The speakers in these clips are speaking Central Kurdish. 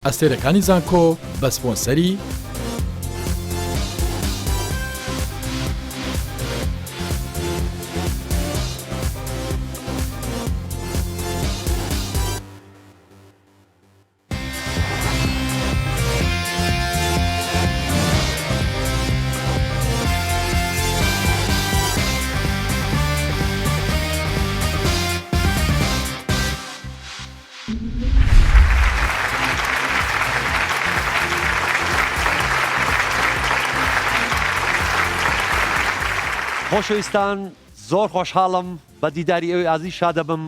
ئەستێرەکانی زانکۆ بە سپۆنسەری خۆشەویستان زۆر خۆشحاڵم بە دیداری ئەوەی ئازی شادەبم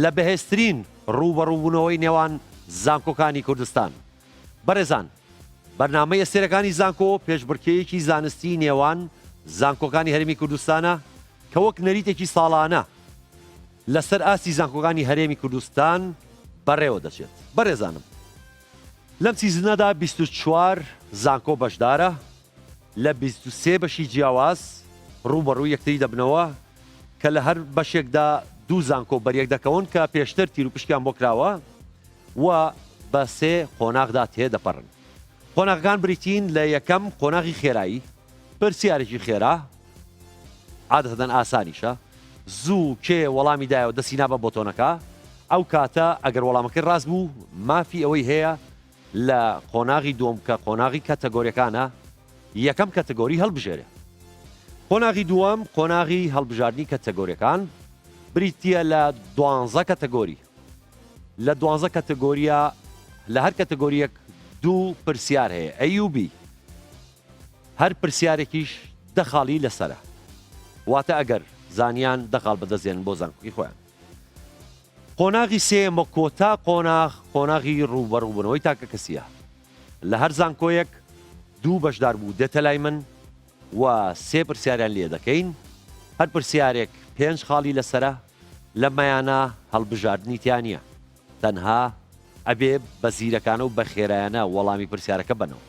لە بەهێزترین ڕوبەڕووبوونەوەی نێوان زانکۆکانی کوردستان. بەڕێزان، بەرنامەی ئەستێرەکانی زانکۆ پێشبڕکێیەکی زانستی نێوان زانکۆکانی هەرێمی کوردستانە کە وەک نەریتێکی ساڵانە لەسەر ئاستی زانکۆکانی هەرێمی کوردستان بەڕێوە دەچێت. بەڕێزانم، لەم سیزنەدا 24 زانکۆ بەشدارە لە 23 بەشی جیاواز ڕوبەڕووی یەکتری دەبنەوە کە لە هەر بەشێکدا دوو زانکۆ بەریەک دەکەون کە پێشتر تیر و پشکیان بۆ کراوە و بە سێ قۆناغدا تێدەپەڕن. قۆناغەکان بریتین لە یەکەم قۆناغی خێرایی، پرسیارێکی خێرا، عادەتەن ئاسانیشە، زوو کێ وەڵامی دایەوە دەستی نابە بۆتۆنەکە، ئەو کاتە ئەگەر وەڵامەکەی ڕاست بوو مافی ئەوەی هەیە لە قۆناغی دووەم کە قۆناغی کاتەگۆریەکانە یەکەم کاتەگۆری هەڵبژێرێ. قۆناغی دووەم قۆناغی هەڵبژاردننی کاتەگۆریەکان بریتیە لە 12 کاتەگۆری. لە 12 کاتەگۆریە لە هەر کاتەگۆریەک دوو پرسیار هەیە ئەی و بی، هەر پرسیارێکیش دەخاڵی لەسرە، واتە ئەگەر زانیان دەخاڵ بەدەستێنن بۆ زانکۆی خۆیان. قۆناغی سێمە کۆتا قۆناغی ڕوبەڕووبوونەوەی تاکە کەسیە. لە هەر زانکۆیەک دوو بەشدار بوو دێتە لای من و سێ پرسیاریان لێ دەکەین، هەر پرسیارێک 5 خاڵی لەسرە، لە مەیانە هەڵبژاردننی تیانە، تەنها ئەبێ بە زیرەکانە و بە خێرایانە وەڵامی پرسیارەکە بنەوە.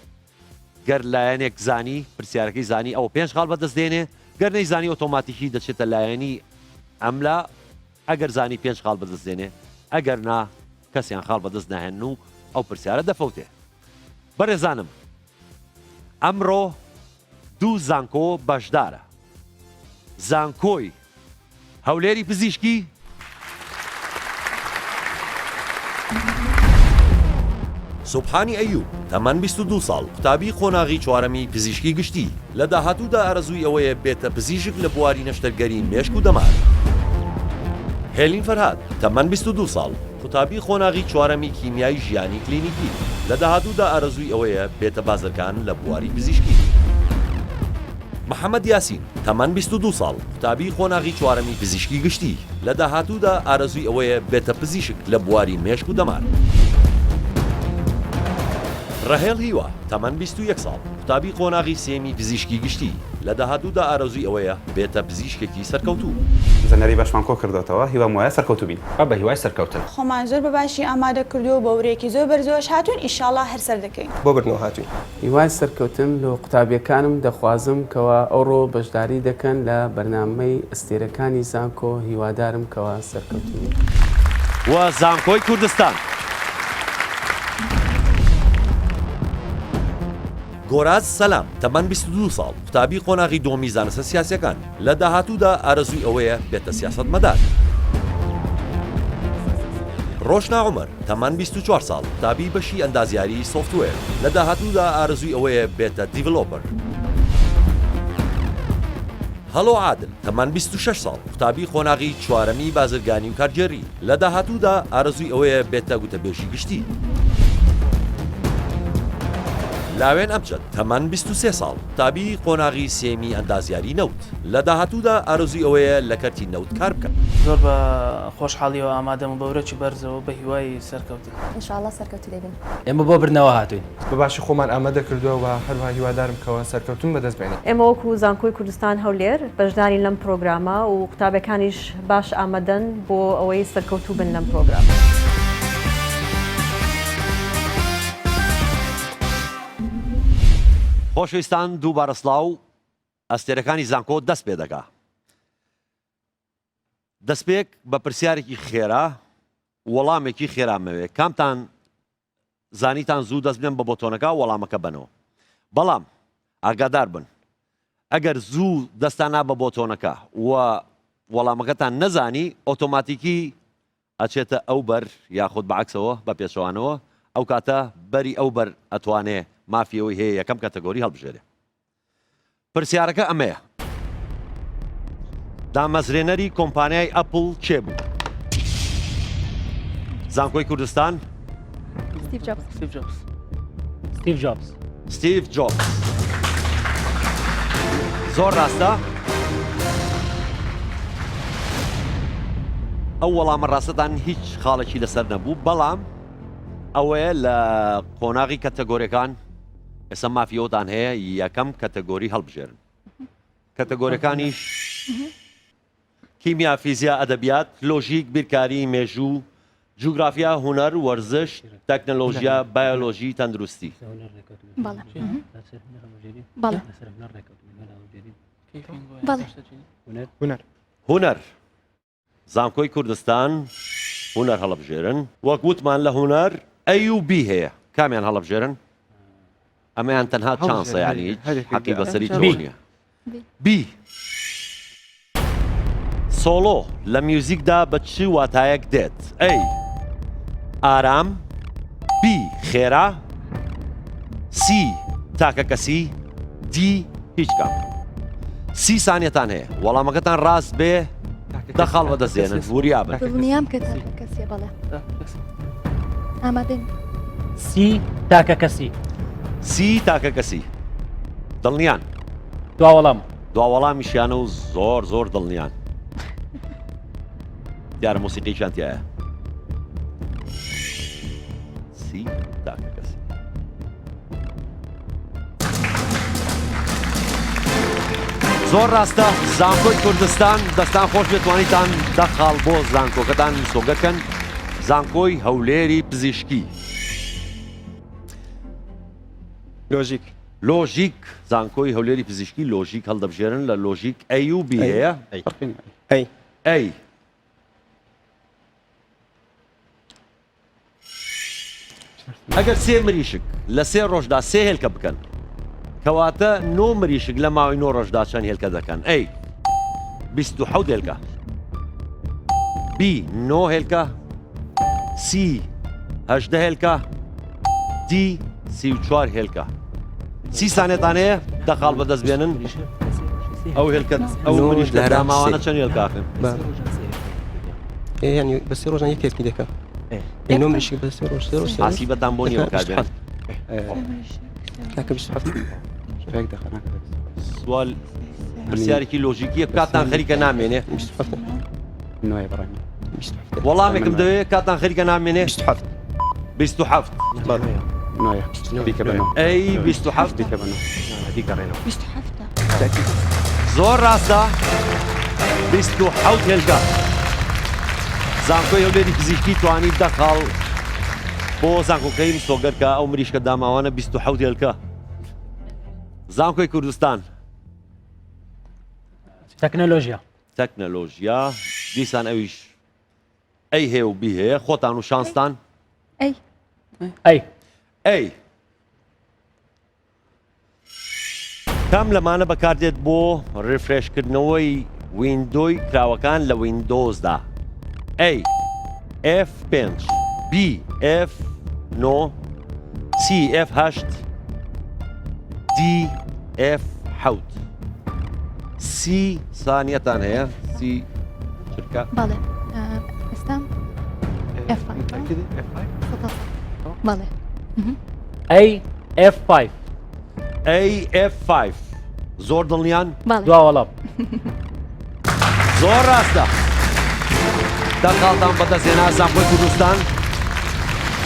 گەر لایەنێک زانی پرسیارەکەی زانی ئەو 5 خاڵ بەدەستدێنێ، گەر نەیزانی ئۆتۆماتیکی دەچێتە لایەنی ئەملا، ئەگەر زانی 5 خاڵ بەدەستدێنێ، ئەگەر نا کەسیان خاڵ بەدەست ناهێن و ئەو پرسیارە دەفەوتێ. بەڕێزانم، ئەمڕۆ دوو زانکۆ بەشدارە. زانکۆی هەولێری پزیشکی سوبحانی ئەیوب، تەمەن 22 ساڵ، قوتابی قۆناغی چوارەمی پزیشکی گشتی. لە داهاتوودا ئارەزووی ئەوەیە بێتە پزیشک لە بواری نەشتەرگەری مێشک و دەمار. هێلین فەرهاد، تەمەن 22 ساڵ، قوتابی قۆناغی چوارەمی کیمیایی ژیانی کلینیکی. لە داهاتوودا ئارەزووی ئەوەیە بێتە بازرگان لە بواری پزیشکی. محەممەد یاسین، تەمەن 22 ساڵ، قوتابی قۆناغی چوارەمی پزیشکی گشتی. لە داهاتوودا ئارەزووی ئەوەیە بێتە پزیشک لە بواری مێشک و دەمار. ڕەهێڵ هیوا، تەمەن 21 ساڵ، قوتابی قۆناغی سێمی پزیشکی گشتی. لە داهاتوودا ئارەزووی ئەوەیە بێتە پزیشکێکی سەرکەوتوو. زەنەری باشمان کۆ کردوێتەوە، هیوام وایە سەرکەوتوو بین. بە هیوای سەرکەوتن. خۆمان زۆر بەباشی ئامادە کردو بە ورێکی زۆر بەرزۆش هاتوون، ئیشاڵڵا هەر سەر دەکەین. بۆ بردنەوە هاتووین. هیوای سەرکەوتن لە قوتابیەکانم دەخوازم کەوا ئەوڕۆ بەشداری دەکەن لە بەرنامەی ئەستێرەکانی زانکۆ، هیوادارم کەوا سەرکەوتن. و زانکۆی کوردستان. گۆراز سەلام، تەمەن 22 ساڵ، قوتابی قۆناغی دۆمی زانستە سیاسیەکان. لە داهاتوودا ئارەزووی ئەوەیە بێتە سیاسەتمەدار. ڕۆشنا عومەر، تەمەن 24 ساڵ، قوتابی بەشی ئەندازیاری سۆفتوێر. لە داهاتوودا ئارەزووی ئەوەیە بێتە دیڤلۆپەر. هەڵۆ عادل، تەمەن 26 ساڵ، قوتابی قۆناغی چوارەمی بازرگانی و کارگێڕی. لە داهاتوودا ئارەزووی ئەوەیە بێتە گوتەبێژی گشتی. لاوێن ئەمجد، تەمەن 23 ساڵ، قوتابی قۆناغی سێمی ئەندازیاری نەوت. لە داهاتوودا ئارەزووی ئەوەیە لە کەرتی نەوت کار بکەن. زۆر بە خۆشحاڵیەوە ئامادەم و بەورەکی بەرزەوە بە هیوای سەرکەوتن. ئینشاءڵڵا سەرکەوتو دەبین. ئێمە بۆ بردنەوە هاتووین. بەباشی خۆمان ئامادە کردووە و هەروها هیوادارم کەوە سەرکەوتن بەدەست بێنێت. ئێمە وەکو زانکۆی کوردستان هەولێر بەشداری لەم پرۆگرامە و قوتابەکانیش باش ئامادەن بۆ ئەوەی سەرکەوتو بن لەم پرۆگرام. خۆشەویستان، دووبارە سڵاو. ئەستێرەکانی زانکۆ دەست پێ دەکا. دەستپێک بە پرسیارێکی خێرا، وەڵامێکی خێرامەوێ. کامتان زانیتان زوو دەست بێن بە بۆتۆنەکە وەڵامەکە بنەوە بەڵام ئاگادار بن ئەگەر زوو دەستانە بە بۆتۆنەکە و وەڵامەکەتان نەزانی ئۆتۆماتیکی ئەچێتە ئەو بەر یاخود بەعکسەوە بە پێچەوانەوە ئەو کاتە بەری ئەو بەر ئەتوانێ مافیەوەی هەیە یەکەم کاتەگۆری هەڵبژێرێ پرسیارەکە ئەمەیە دامەزرێنەری کۆمپانیای ئەپڵ کێ بوو زانکۆی کوردستان ستيف جوبز ستيف جوبز ستيف جوبز ستيف جوبز زۆر ڕاستە ئەو وەڵامە ڕاستەتان هیچ خاڵێکی لەسەر نەبوو بەڵام ئەوەیە لە قۆناغی کەتەگۆریەکان ئێستا مافیۆتان هەیە یەکەم کەتەگۆری هەڵبژێرن کەتەگۆریەکانیش کیمیا فیزیا ئەدەبیات لۆژیک بیرکاری مێژوو جوگرافیا هوەر وەرزش تەکنەلۆژیا بایۆلۆژی تەندروستی بەڵێ بەڵێ بەڵێ هوەر زانکۆی کوردستان هوەر هەڵبژێرن وەک وتمان لە هوەر ئەی و بی هەیە کامیان هەڵبژێرن ئەمەیان تەنها چانسە یعنی حەقی بەسەری تۆ نییە بی سۆڵۆ لە میوزیکدا بە چ واتایەک دێت ئەی ئارام بی خێرا سی تاکە کەسی دی هیچ کام 30 سانیەتان هەیە وەڵامەکەتان ڕاست بێ دەخاڵ بەدەستێنن وریابن دڵنیام کە کەسێ بەڵێ ئامادەین سی تاکە کەسی سی تاکە کەسی دڵنیان دوا وەڵام دوا وەڵامیشیانە و زۆر زۆر دڵنیان دیارە موسیقیشان تایە سی تاکە کەسی زۆر ڕاستە زانکۆی کوردستان دەستان خۆش بێتوانیتان دەخاڵ بۆ زانکۆکەتان سۆگەکەن زانکۆی هەولێری پزیشکی لۆژیک لۆژیک زانکۆی هەولێری پزیشکی لۆژیک هەڵدەبژێرن لە لۆژیک ئەی و بی هەیە ئەی ئەگەر سێ مریشک لە سێ ڕۆژدا سێ هێلکە بکەن کەواتە نۆ مریشک لە ماوەی نۆ ڕۆژدا چەند هێلکە دەکەن ئەی 27 هێلکە بی 9 هێلکە سی 18 هێلکە دی 34 هێلکە 30 سانێتان هەیە دەخاڵ بەدەست بێنن ئەو هێلکە ئەو مریش لە هەراماوانە چەند هێلکاکەن يعني بس روجا يكيس كده يعني نوم ريشي بس روج حاسیبەتان بۆ نیوە کاتێن لكن مش حفظ شو هيك دخلنا سوال پرسیارێکی لۆژیکیە کاتان خەریکە نامێنێ مش حفظ نوع ابراهيم مش حفظ وەڵامێکم دەوێت کاتان خەریکە نامێنێ مش حفظ 27 نوع بيك بنو ئەی 27 بيك بنو هذيك رينا زۆر ڕاستە 27 هێلکە زانکۆی هەولێری پزیشکی توانی دەخاڵ بۆ زانکۆکەی سۆگەرکە ئەو مریشکە داماوانە 27 هێلکە زانکۆی کوردستان تەکنەلۆژیا تەکنەلۆژیا دیسان ئەویش ئەی هەیە و بی هەیە خۆتان و شانستان ئەی ئەی ئەی کام لەمانە بەکاردێت بۆ ڕفرێشکردنەوەی ویندۆی کراوەکان لە ویندۆزدا ئەی F5 B F9 C F8 D F7 سی سانیەتان هەیە سی چرکە بەڵێ ئێستا بەڵێ ئەی F5 AF5 زۆر دڵنیان بەڵێ دوا وەڵام زۆر ڕاستە دەرقاڵتان بەدەستێنا زانکۆی کوردستان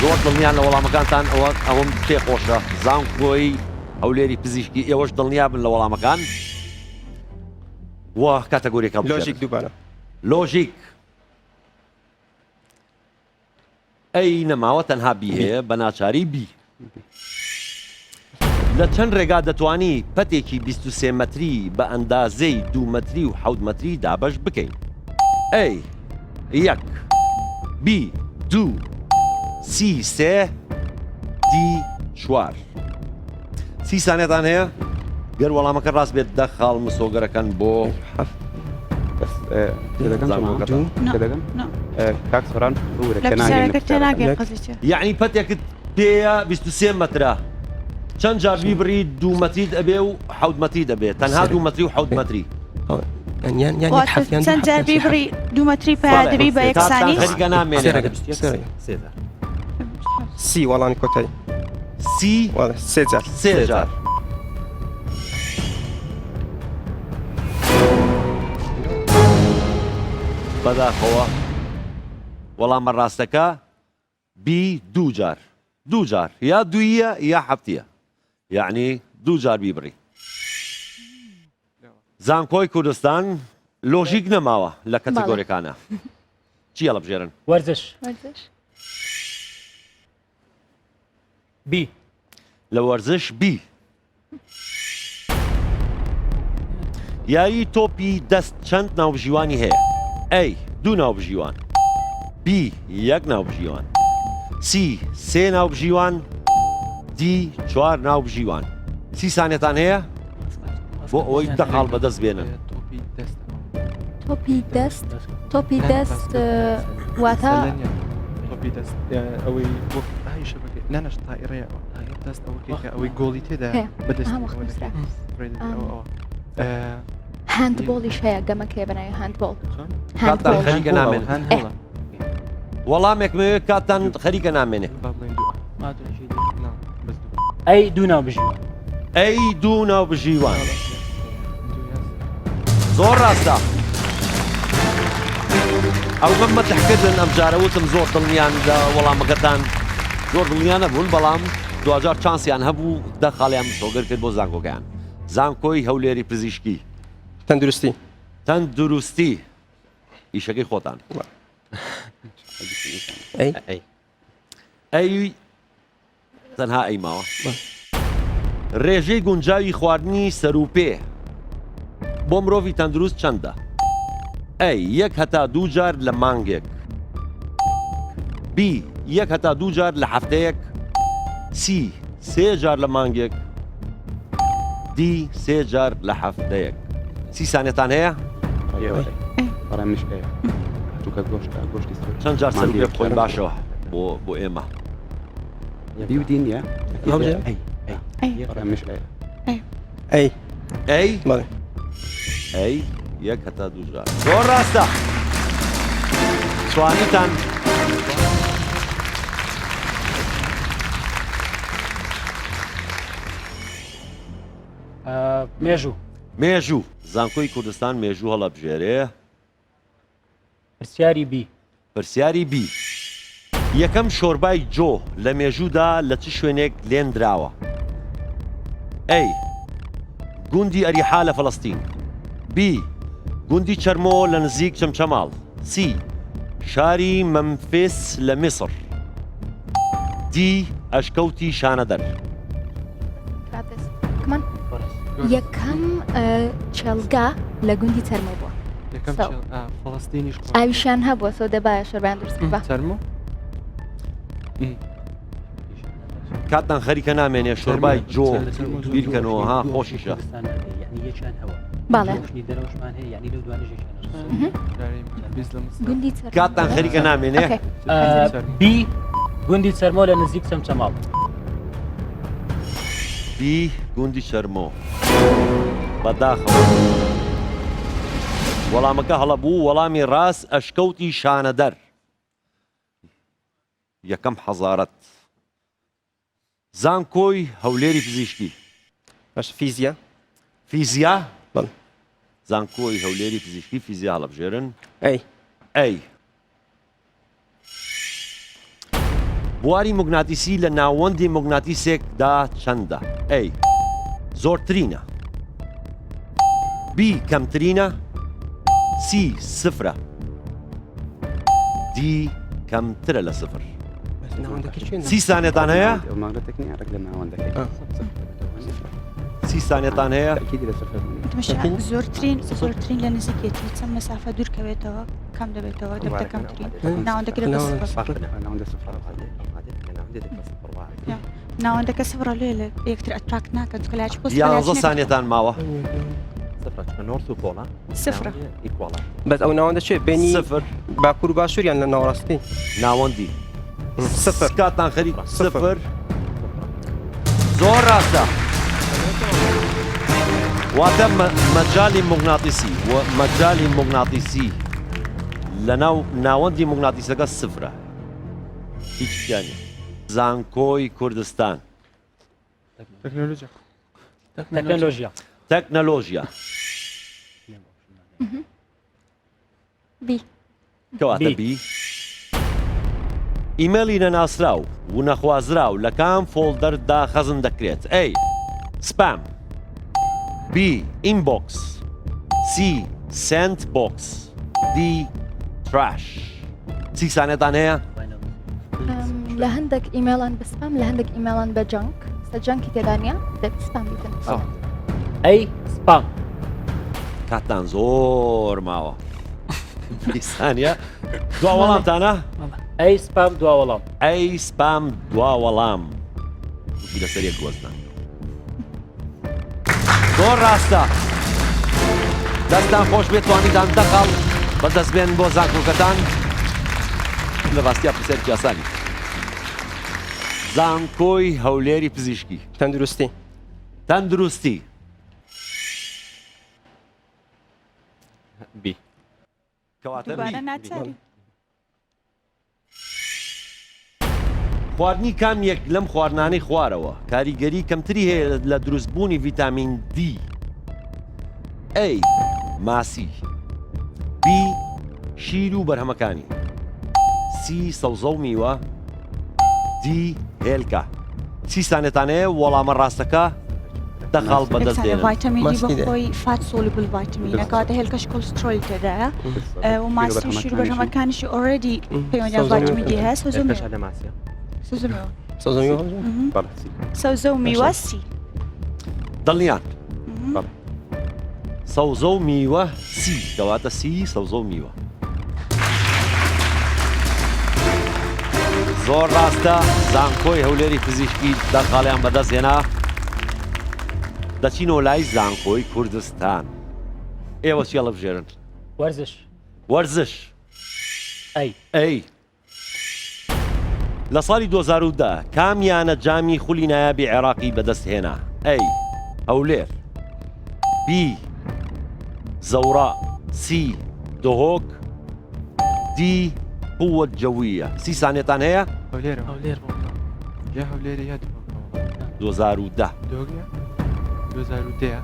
زۆر دڵنیان لە وەڵامەکانتان ئەوەم تێخۆشە زانکۆی هەولێری پزیشکی ئێوەش دڵنیا بن لە وەڵامەکان وە کاتەگۆریەکە لۆژیک دووبارە لۆژیک ئەی نەماوە تەنها بی هەیە بە ناچاری بی لە چەند ڕێگا دەتوانی پەتێکی 23 مەتری بە ئەندازەی 2 مەتری و 7 مەتری دابەش بکەین ئەی 1 B 2 C 3 دی چوار 30 سانێتان هەیە گەر وەڵامەکە ڕاست بێت دە خاڵ مسۆگەرەکەن بۆ بس تێدەگەم زانکۆکەتان. تێدەگەم نە. کاک سۆران لە پرسیارەکە تێناگەن قەزیچە یعنی پەتێکت پێیە 23 مەترە چەند جار بیبڕی 2 مەتریت ئەبێ و 7 مەتری دەبێت تەنها 2 مەتری و 7 مەتری يعني حرف يعني چەند جار بیبڕی 2 مەتری پیا دەبی بە یەکسانی خەریکە نامێنێ سي والله أنا كنت سی والله سيزر سێ جار بەداخەوە وەڵامە ڕاستەکە بی 2 جار 2 جار یا دویە یا حەفتیە یعنی 2 جار بیبڕی زانکۆی کوردستان لۆژیک نەماوە لە کەتەگۆریەکانە چی هەڵبژێرن ورزش ورزش بي لە وەرزش بی یاری تۆپی دەست چەند ناوبژیوانی هەیە ئەی 2 ناوبژیوان بی 1 ناوبژیوان سی 3 ناوبژیوان دی 4 ناوبژیوان 30 سانێتان هەیە بۆ ئەوەی دەقاڵ بەدەست بێنن توبي دست توبي دست واتە توپی دەست ئەوەی وەک ئای شەبەکە نانەش تائیرەیە دەست ئەوە کێکە ئەوەی گۆڵی تێدا بەدەست هاندبۆڵیش هەیە گەمەکێ بەنای هاندبۆڵ کاتان خەریکە نامێنێ وەڵامێک مەوێت کاتان خەریکە نامێنێ أي دونا بجوا ئەی 2 ناوبژیوان زۆر ڕاستە ئەو من مەتحکردن ئەم جارە وتم زۆر دڵنیان لە وەڵامەکەتان زۆر دڵنیان نەبوون بەڵام دوجار چانسیان هەبوو دە خاڵیان مسۆگەر کرد بۆ زانکۆکەیان زانکۆی هەولێری پزیشکی تندرستي تەندروستی ئیشەکەی خۆتان أي ئەی تەنها ئەی ماوە ڕێژەی گونجاوی خواردنی سەر و پێ بۆ مرۆڤی تەندروست چەندە ئەی 1 هەتا 2 جار لە مانگێک بی 1 هەتا 2 جار لە هەفتەیەک سی 3 جار لە مانگێک دی 3 جار لە هەفتەیەک 30 سانێتان هەیە بەڕێ منش ئەیە چونکە گۆشتی چەند جار سەر و پێ بخۆین باشەوە بۆ ئێمە بیودین یا أي بەڕێ منش ئەیە أي ئەی بله ئەی 1 هەتا 2 جار زۆر ڕاستە سوانیتان مێژوو مێژوو زانکۆی کوردستان مێژوو هەڵەبژێرێ پرسیاری بی پرسیاری بی یەکەم شۆربای جۆ لە مێژوودا لە چ شوێنێک لێن دراوە ئەی گوندی ئەریحا لە فەڵەستین بی گوندی چەرمۆ لە نزیک چەمچەماڵ سی شاری مەمفیس لە میسر دی ئەشکەوتی شانەدەر كمان یەکەم چێلگا لە گوندی تەرمۆ بووە فەڵەستینیش ئاویشیان هەبووە سۆ دەبایە شۆربیان دروست بە چەرمۆ کاتان خەریکە نامێنێ شۆربای جۆ بیرکەنەوە ها خۆشیشە باڵێ گوندی کاتان خەریکە نامێنێ بی گوندی چەرمۆ لە نزیک چەمچەماڵ بی گوندی چەرمۆ بەداخەوە وەڵامەکە هەڵە بوو وەڵامی ڕاست ئەشکەوتی شانەدەر یەکەم حەزارەت زانکۆی هەولێری پزیشکی باش فيزياء فیزیا بله زانکۆی هەولێری پزیشکی فیزیا هەڵەبژێرن أي ئەی بواری موگناتیسی لە ناوەندی موگناتیسێکدا چەندە ئەی زۆرترینە بی کەمترینە سی سفرە دی کەمترە لە سفر سی سانێتان هەیە ماگرێتێک نیە ڕێک لە ناوەندەکەی 30 سانێتان هەیە تاکیدی لە سەفەر زۆرترین لە نزیکێتی چەند مەسافە دوورکەوێتەوە کەم دەبێتەوە دەبتە کەمترین ناوەندەکە لە ناوەندە سفر ناوەندەکە سفرە لێ لە یەکتر ئەتراک ناکەن کەلاچ پۆست 11 سانیەتان ماوە نۆرت و پۆڵە سفرە ئیکوڵە بەس ئەو ناوەندە چێ بینی سفر باکوور و باشووریان لە ناوەڕاستی ناوەندی سفر کاتان خەریک سفر. سفر زۆر ڕاستە واتە مەجای موگناتیسی و مەجای موگناتیسی لە ناو ناوەندی موگناتیسەکە سفرە هیچ شتیانی زانکۆی کوردستان تەکنۆلۆژیا تەکنۆلۆژیا تەکنەلۆژیا بی کەواتە بی. بی ئیمێلی نەناسراو و نەخوازراو لە کام فۆڵدەردا خەزم دەکرێت ئەی سپام بی ئینبۆکس سی سنت بۆکس دی تراش چی سانێتان هەیە؟ لە هەندێک ئیمێڵان بە سپام لە هەندێک ئیمێڵان بە جەنک سە جەنکی تێدانە دەبێت سپام بیتن ئەی سپام کاتان زۆر ماوە بیسانە دوا وەڵامتانە؟ ئەی سپام دوا وەڵام ئەی سپام دوا وەڵام وتی لەسەر یەک گۆزنان زۆر ڕاستە دەستان خۆش بێت توانیتان دەقاڵ بەدەست بێن بۆ زانکۆکەتان لە ڕاستیا پرسێکی ئاسانی زانکۆی هەولێری پزیشکی تەندروستی تەندروستی بی کەواتە دووبارە بی. ناچاری خواردنی کام یەک لەم خواردنانەی خوارەوە کاریگەری کەمتری هەیە لە دروستبوونی ڤیتامین دی ئەی ماسی بی شیر و بەرهەمەکانی سی سەوزە و میوە دی هێلکە چی سانێتانەیە وەڵامە ڕاستەکە دەخاڵ بەدەست دێنن ڤایتامینی ماسکی بە خۆی فات سۆلبل ڤایتامینە کاتە هێلکەش کۆلسترۆل تێدایە و ماسی و شیر و بەرهەمەکانیشی ئۆڕێدی پەیوەندیان ڤایتامین دی هەیە هێلکەش لە ماسیە سەوزە و میوە سی دڵنیان سەوزە و میوە سی کەواتە سی سەوزە و میوە زۆر ڕاستە زانکۆی هەولێری پزیشکی دەرخاڵیان بەدەست هێنا دەچینەوە لای زانکۆی کوردستان ئێوە چی هەڵەبژێرن وەرزش وەرزش ئەی ئەی لە ساڵی 2010 کامیانە جامی خولی نایابی عێراقی بەدەست هێنا ئەی هەولێر بی زەورا سی دهۆک دی قووە جەویە سی سانێتان هەیە؟ هەولێرە هەولێر یا هەولێرە یا 2010 دۆگە 2010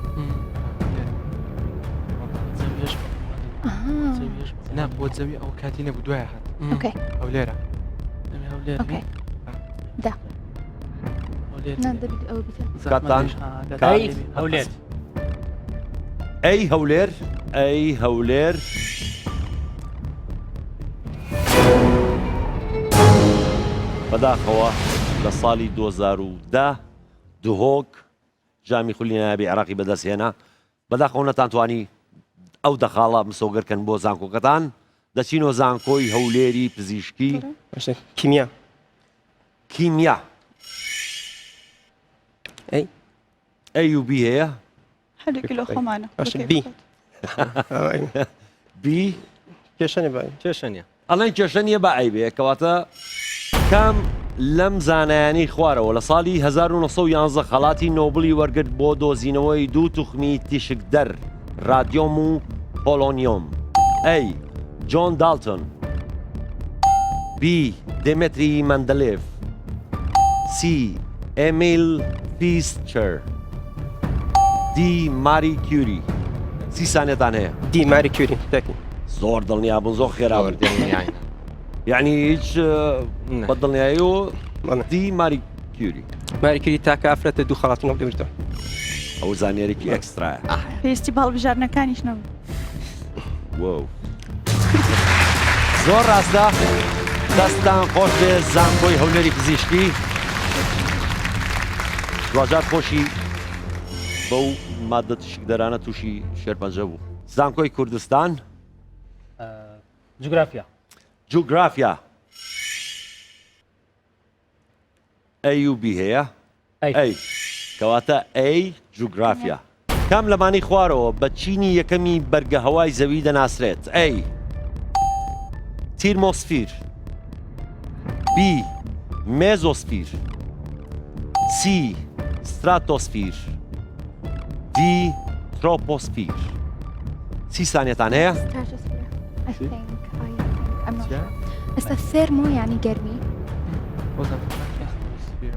زەویێش نا بۆ زەوی ئەو کاتی نەبوو دوای هات اوكي هەولێرە هەولێر اوكي ده هەولێر نا دەبێت ئەو بتن کاتان ئەی هەولێر ئەی هەولێر ئەی هەولێر بەداخەوە لە ساڵی 2010 دهۆک جامی خولی نایابی عێراقی بەدەست هێنا بەداخەوە نەتانتوانی ئەو دەخاڵە مسۆگەرکەن بۆ زانکۆکەتان دەچینەوە زانکۆی هەولێری پزیشکی باشە کیمیا کیمیا ئەی ئەی و بی هەیە هەردووکی لە خۆمانە باشە بی بی کێشەنێ بای کێشەنیە ئەڵێن کێشە نییە بە ئەی بێ کەواتە کام لەم زانایانی خوارەوە لە ساڵی 1911 خەڵاتی نۆبلی وەرگرت بۆ دۆزینەوەی دوو توخمی تیشک دەر رادیۆم و پۆلۆنیۆم ئەی جۆن دالتۆن بی دێمەتری مەندەلێف سی ئێمیل پیسچەر دی ماری کیوری سی سانێتان هەیە دی ماری کوری تاکی زۆر دڵنیا بوون زۆر خێراون یعنی هیچ بەدڵنیایی و دی ماری کیوری ماری کوری تاکە ئافرەتە دوو خەڵاتنەوە دەبێتەوە ئەو زانیێرێکی ئەکسترایە پێویستی باڵبژارنەکانیش نەبوو وەو زۆر ڕاستە دەستان خۆش بێ زانکۆی هەولێری پزیشکی دوجار خۆشی بەو مادە تشکدەرانە تووشی شێرپەنجە بوو زانکۆی کوردستان جوگرافیا جوگرافیا ئەی و بی هەیە ئەی کەواتە ئەی جوگرافیا کام لەمانی خوارەوە بە چینی یەکەمی بەرگە هەوای زەوی دەناسرێت ئەی تیرمۆسفیر بی مێزۆسفیر سی ستراتۆسفیر دی ترۆپۆسفیر 30 ثانيتان هەیە Stratosphere. I think. I'm not sure. Is الثيرمو يعني قرمي. وزن ستراتوسفير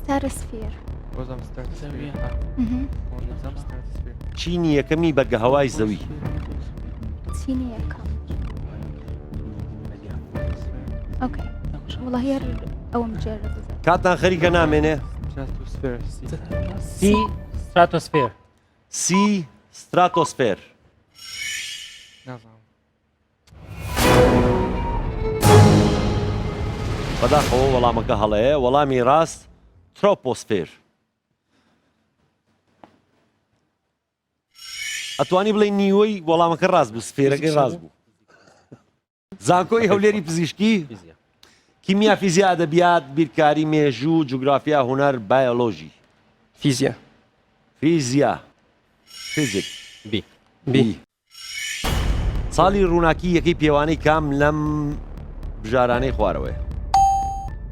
ستراتوسفير. وزن ستراتوسفير نظام ستراتوسفير چینی یەکەمی بەرگە هەوای زەوی صينية كم. اوكي. والله هي اول مجرد. کاتان خەریکە نامێنێ ستراتوسفير سي ستراتوسفير سی ستراتۆسفێر نظام بەداخەوە وەڵامەکە هەڵەیە وەڵامی ڕاست ترۆپۆسفێر ئەتوانی بڵێ نیوەی وەڵامەکە ڕاست بوو سفێرەکەی ڕاست بوو زانکۆی هەولێری پزیشکی کیمیا فیزیا ئەدەبیات بیرکاری مێژوو جوگرافیا هونەر بایۆلۆژی فيزياء فیزیا فیزیک بي بي ساڵی ڕووناکی یەکەی پێوانەی کام لەم بژارانەی خوارەوەی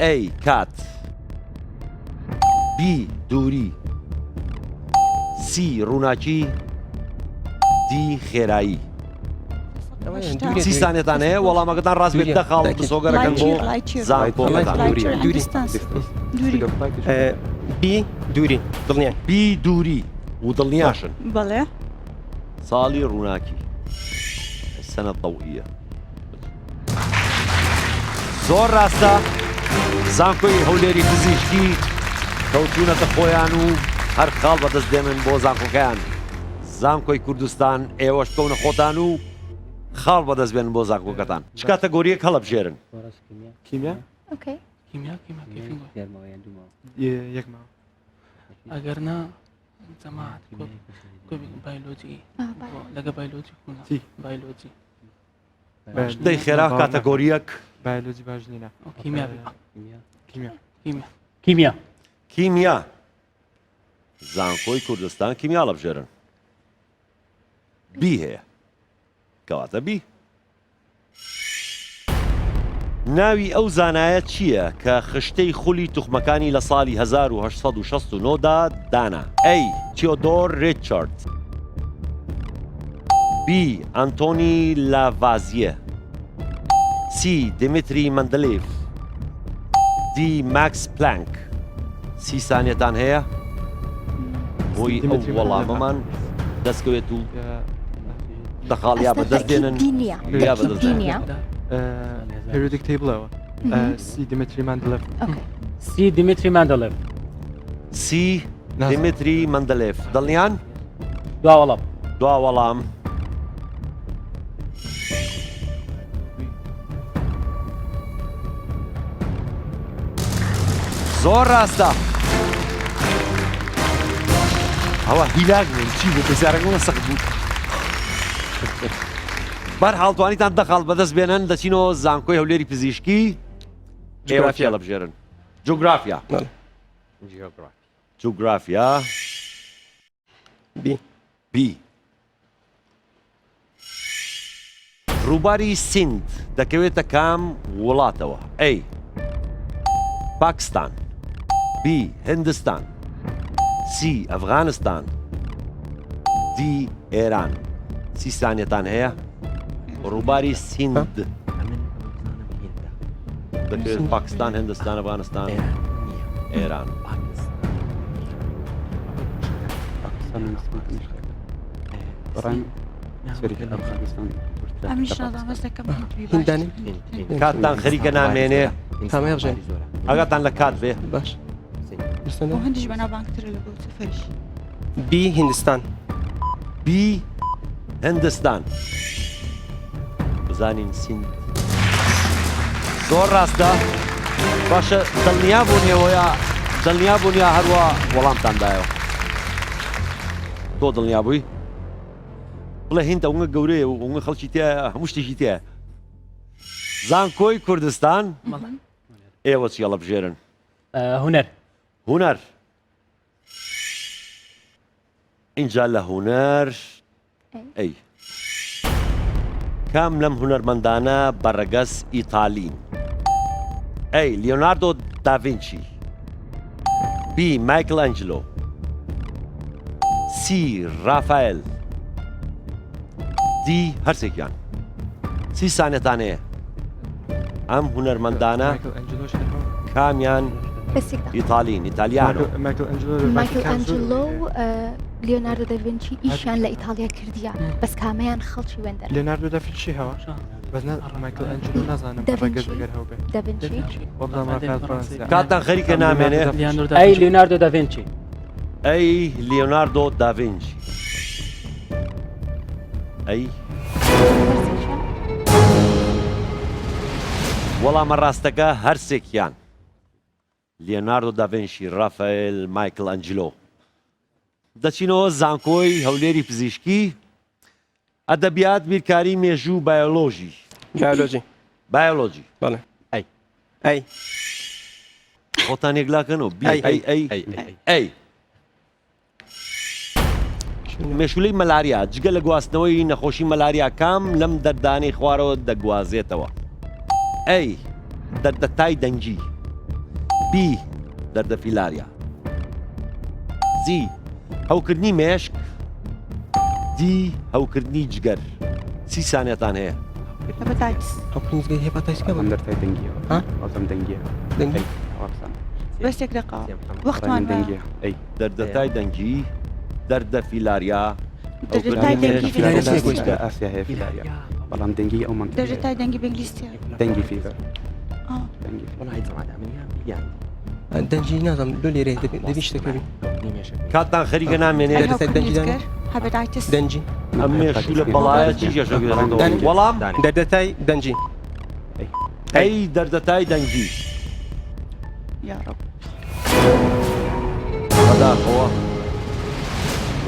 ئەی کات بی دووری سی ڕووناکی دی خێرایی 30 ثانيتان هەیە وەڵامەکەتان ڕاست بێت دەخاڵ بسۆگەرەکەن بۆ زانکۆکەتان بي دوري ضلنيان بی دووری و دڵنیاشن بەڵێ ساڵی ڕووناکی سەنە ضەوئیە زۆر ڕاستە زانکۆی هەولێری پزیشکی کەوتونەتە خۆیان و هەر خاڵ بەدەست دێنن بۆ زانکۆکەیان زانکۆی کوردستان ئێوەش کەونە خۆتان و خاڵ بەدەست بێنن بۆ زانکۆکەتان چ کاتەگۆریەک هەڵەبژێرن كيمياء اوكي. كيمياء كيف نقول يجمع اگرنا جماعت کو بایولوژی لگا بایولوژی سي. كنا بایولوژی دەی خێرا کاتەگۆریەک بيولوجي باجنينا كيمياء كيمياء كيمياء كيمياء کیمیا زانکۆی کوردستان کیمیا هەڵەبژێرن بی هەیە کەواتە بی ناوی ئەو زانایە چییە کە خشتەی خولی توخمەکانی لە ساڵی 1969 دا دانا ئەی تیۆدۆر ریچارد بی ئەنتۆنی لاڤازیە سی دیمیتری مەندلێف دی ماکس پلانک 30 ثانيتان هەیە بۆی ئەو وەڵامەمان دەستکەوێت و دەخاڵ یا بەدەست دێنن كيمياء. یا بەدەست دێنن كيمياء. periodic table سي ديمتري ماندليف اوكي. سي ديمتري ماندليف سی دیمیتری مەندلێف دڵنیان دوا وەڵام دوا وەڵام زۆر ڕاستە ئەوە هیلاک بوون چی بوو پرسیارەکەمە سەخت بوو بەرحاڵ دەخاڵ بەدەست بێنن دەچینەوە زانکۆی هەولێری پزیشکی ئێوە فێڵە بژێرن جوگرافیا نعم. جوگرافیا بي بی ڕووباری سیند دەکەوێتە کام وڵاتەوە ئەی پاکستان بی هندستان سی ئەفغانستان دی ئێران 30 ثانيتان هەیە ڕووباری سیند دەکەوێت پاکستان هندستان ئەفغانستان ئێران ئەمیش نازانم هەست دەکەم هنداني کاتتان خەریکە نامێنێ تمام يرجع ئەگەتان لە کات بێ باش بۆ مستنى هەندیش بەناوبانگترە لە بۆ سفەرش بي هندستان بی هندستان بزانین سیند زۆر ڕاستە باشە دڵنیا بوونیەوەیە دڵنیا بوونیا هەروە وەڵامتاندایەوە تۆ دڵنیا بووی بڵێ هینتە ئەوە گەورەیە و ئەوە خەڵکی تایە هەموو شتێکی تایە زانکۆی کوردستان ئێوە چی هەڵەبژێرن هنر هونەر اینجا لە هوەر ئەی کام لەم هونەرمەندانە بەڕەگەس ئیتالین؟ ئەی لیۆناردۆ داڤینچی، بی مایکل ئەنجلۆ، سی ڕافایل، دی هەرسێکیان. 30 سانێتان هەیە. ئەم هونەرمەندانە مايكل أنجلو شنو؟ کامیان بس يقدر ئیتالین ئیتالیانۆ؟ مايكل أنجلو مايكل أنجلو ليوناردو دافنشي إيشان لإيطاليا كرديا بس كاميان خلشي ويندر ليوناردو دافنشي هوا بس مايكل أنجلو نزانم دافنشي. رقص أجر هو به دافنشي والله ما فات فرنسا کاتان خەریکە نامێنێ؟ ئەی لیۆناردۆ دافینچی. ئەی لیۆناردۆ داڤینچی، ئەی وەڵامە ڕاستەکە هەرسێکیان لیۆناردۆ داڤینچی، ڕافایل، مایکل ئەنجلۆ. دەچینەوە زانکۆی هەولێری پزیشکی، ئەدەبیات، بیرکاری، مێژوو، بایۆلۆژی. بیولوژی بایۆلۆژی. بەڵێ ئەی ئەی خۆتان یەکلاکەنەوە بی ئەی، ئەی ئەی ئەی مێشولەی مەلاریا جگە لە گواستنەوەی نەخۆشی مەلاریا کام لەم دەردانەی خوارەوە دەگوازێتەوە؟ ئەی دەردەتای دەنگی، بی دەردە فیلاریا، زی هەوکردنی مێشک، دی هەوکردنی جگەر. 30 سانێتان هەیە. هەپاتایتس هەپنیزگەی هێپاتایتس کە دەرتای دەنگیەوە ها؟ ئەوزەم دەنگیە دەنگی بس يك دقة وقتمان دەنگیە ئەی دەردەتای دەنگی، دەردە فیلاریا، دەردەتای دەنگی فیلاریا بإنجليزية. کوشتە ئاسیا هەیە فیلاریا بەڵام دەنگی ئەو من دەردەتای دەنگی بإنجليزية. دەنگی فیڤەر آه. دەنگی دەنجی نازم لۆ لێرە دەبی شتەکەبی کاتان خەریکە نامێنێ؟ هل هو دەردەتای كنت دەنگی دانە يذكر؟ هەپاتایتس دەنجی ئەم مێشولە بەڵایە چی جێشەگرێتەوە؟ دەنگ. وەڵام دەردەتای دەنجی ئەی دەردەتای دەنگی. يا رب بەداخەوە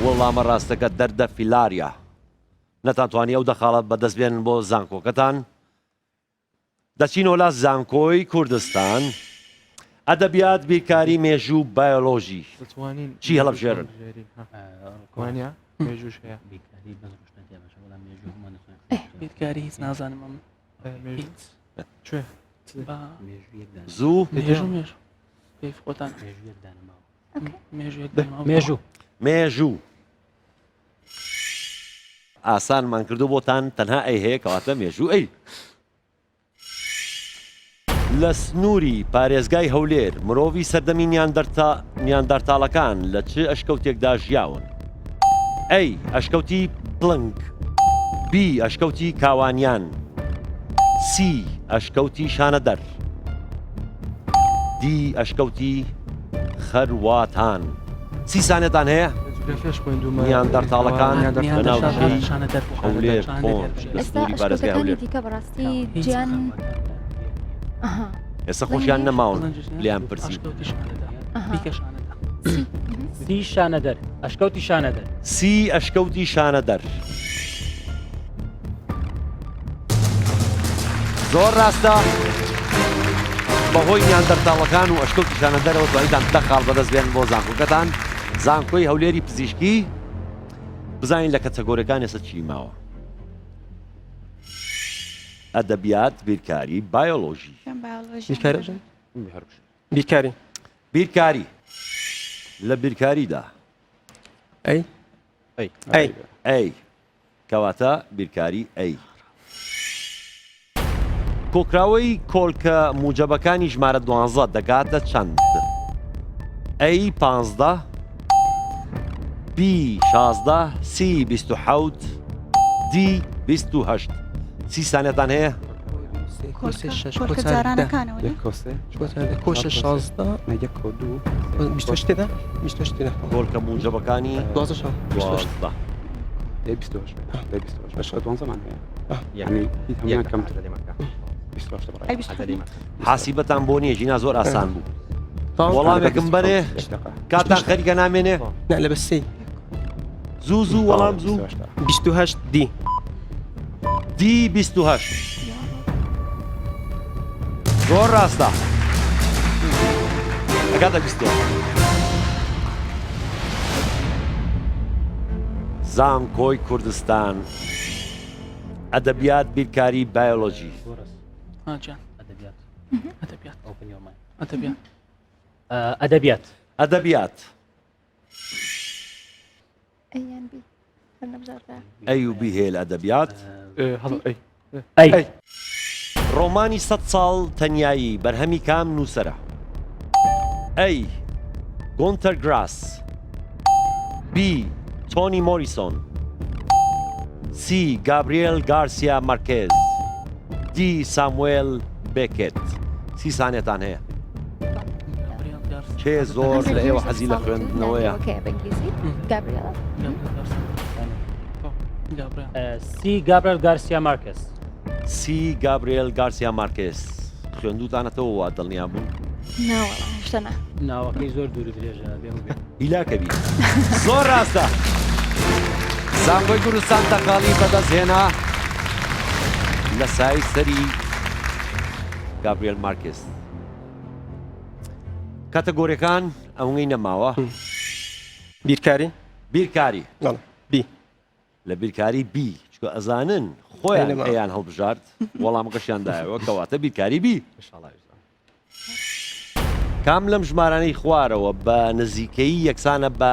وەڵامە ڕاستەکە دەردە فیلاریا. نەتانتوانی ئەو دەخاڵەت بەدەستبێن بۆ زانکۆکەتان. دەچینەوە لە زانکۆی کوردستان، ئەدەبیات، بیرکاری، مێژوو، بایۆلۆژی. دەتوانین چی هەڵەبژێرن؟ وانیا مێژوش هەیە بیرکاری هیچ نازانم ئەم مێژوو کوێ زوو مێژوو مێژوو پێی خۆتان مێژوو مێژوو مێژوو ئاسانمان کردو بۆتان تەنها ئەی هەیە کەواتە مێژوو ئەی. لە سنووری پارێزگای هەولێر مرۆڤی سەردەمی نیاندەرتاڵەکان لە چ ئەشکەوتێکدا ژیاون؟ ئەی ئەشکەوتی پڵنگ، بی ئەشکەوتی کاوانیان، سی ئەشکەوتی شانەدەر، دی ئەشکەوتی خەرواتان. 30 سانێتان هەیە؟ فێش خوێندومە نیاندەرتاڵەکان لەناوچەی هەولێر خۆن لە ئێستا سنووری پارێزگای ئەشکەوتەکانی هەولێر. دیکە بەڕاستی گیان ئەها ئێستا خۆشیان نەماون لیان پرسی. دی شانەدەر، ئەشکەوتی شانەدەر. سی ئەشکەوتی شانەدەر. زۆر ڕاستە بەهۆی نیاندەرتاڵەکان و ئەشکەوتی شانەدەرەوە توانیتان دەخاڵ بەدەست بێن بۆ زانکۆکەتان. زانکۆی هەولێری پزیشکی بزانین لە کەتەگۆریەکان ئێستا چی ماوە؟ ئەدەبیات، بیرکاری، بایۆلۆژی. كان بيولوجي بیرکاری بیرکاری بیرکاری لە بیرکاریدا ئەی ئەی ئەی کەواتە بیرکاری ئەی. کۆکراوەی کۆلکە موجەبەکانی ژمارە 12 دەگاتە چەند؟ ئەی 15، بی 16، سی 27، دی 28. 30 سانێتان هەیە؟ كل جارانة كانوا ولا؟ کۆسێ کۆشە 16 نەگە کۆ دوو 28 تێدا 28 تێدا کۆلکە موجەبەکانی 12 12. دەی 28 دوانزەمان هەیە یعنی هیچ هەمان کەم 28 بڕای أي بيستخدم حاسیبەتان بۆ نییە ژینا زۆر ئاسان بوو. وەڵامێکم بەرێ کاتان خەریکە نامێنێ؟ نه لە بەسەی زوو زوو وەڵام زوو 28 دی دی 28. زۆر ڕاستە ئەگاتە 20. زانکۆی کوردستان ئەدەبیات بیرکاری بایۆلۆژی جان ئەدەبیات ئەدەبیات open your mind ئەدەبیات ئەدەبیات ئەدەبیات ئەیان بی هەر نەبژاردا ئەی و بی هەیە لە ئەدەبیات هەڵۆ ئەی ئەی ڕۆمانی 100 ساڵ تەنیایی بەرهەمی کام نووسەرە ئەی گۆنتەر گراس بی تۆنی مۆریسۆن سی گابریێل گارسیا مارکێز دی ساموێل بێکێت 30 سانێتان هەیە کێ زۆر لە ئێوە حەزی لە خوێندنەوەیە بەنگلیزی گابریێلا سی گابرێل گارسیا مارکس سی گابریێل گارسیا مارکێز خوێندوتانەتەوە وا دڵنیا بوون ناوەڵا هێشتا نا ناوەکەی زۆر دوور درێژە بێ هیلاکەبی زۆر ڕاستە زانکۆی کوردستان تەقاڵی بەدەستهێنا لە سای سەری گابریێل مارکێز کاتەگۆریەکان ئەوەی نەماوە بیرکاری بیرکاری ناڵ بی لە بیرکاری بی چکە ئەزانن خۆیان ئەیان هەڵبژارد وەڵامەکەشیاندایەوە کەواتە بیرکاری بی کام لەم ژمارانەی خوارەوە بە نزیکەی یەکسانە بە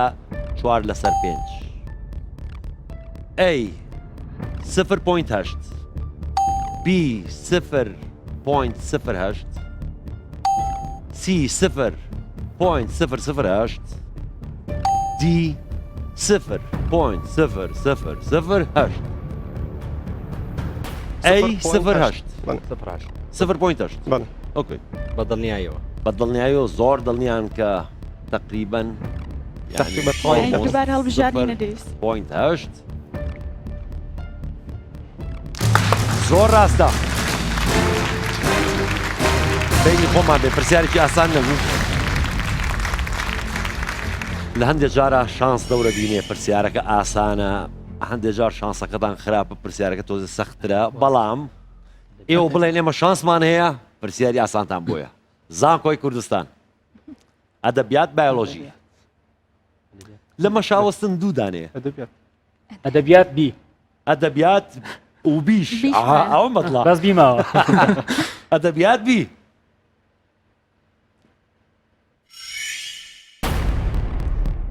4/5 ئەی 0.8 بی 0.08 سی 0.008 دی 0.0008 ئەی 0.8 0.8 ئۆکەی بەدڵنیایەوە بەدڵنیایەوە زۆر دڵنیان کە تقریباً دووبار هەڵبژاردنە دەویست 0.8 زۆر ڕاستە بینی خۆمان بێ پرسیارێکی ئاسان نەبوو لە هەندێک جارە شانس دەورە بینێ پرسیارەکە ئاسانە هەندێک جار شانسەکەتان خراپە پرسیارەکە تۆزە سەخترە بەڵام ئێوە بڵێن ئێمە شانسمان هەیە پرسیاری ئاسانتان بۆیە زانکۆی کوردستان ئەدەبیات بایۆلۆژی لە مەشاوەستن دوودانێ ئەدەبیات بی ئەدەبیات و بیش ئەوە مەطلع بەس بیماوە ئەدەبیات بی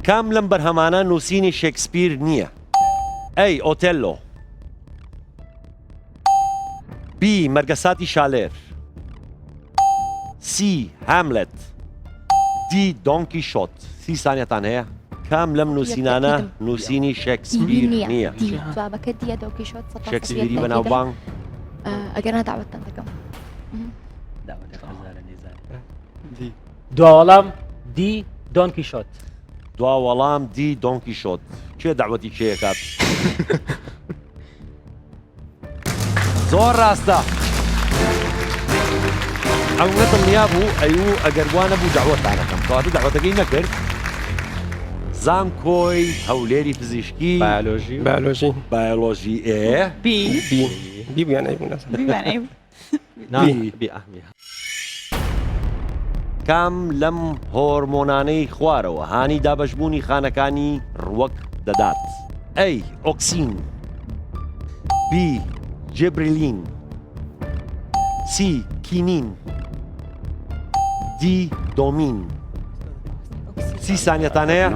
کام لەم بەرهەمانە نووسینی شێکسپیر نییە ئەی ئۆتێلۆ بی مەرگەساتی شالێر سی هاملت دی دۆنکی شۆت 30 سانیەتان هەیە کام لەم نووسینانە نووسینی شێکسپیر نییە جوابەکە دیە دۆکی شۆت شێکسپیری بەناوبانگ ئەگەر نەداوەتتان دەکەم دواوەڵام دی دۆنکی شۆت دوا وەڵام دی دۆنکی شۆت کێ داوەتی کێکات زۆر ڕاستە ئەوە دڵنیا بوو ئەیوو ئەگەر وانە بوو داوەتانەکەم کەواتە داوەتەکەی نەکرد زانکۆی هەولێری پزیشکی بایۆلۆژی بایۆلۆژی ئێ بی بیان ئەیبوو کام لەم هۆرمۆنانەی خوارەوە هانی دابەشبوونی خانەکانی ڕوەک دەدات ئەی ئۆکسین بی جبرلین سی کینین دی دۆمین 30 سانیەتان هەیە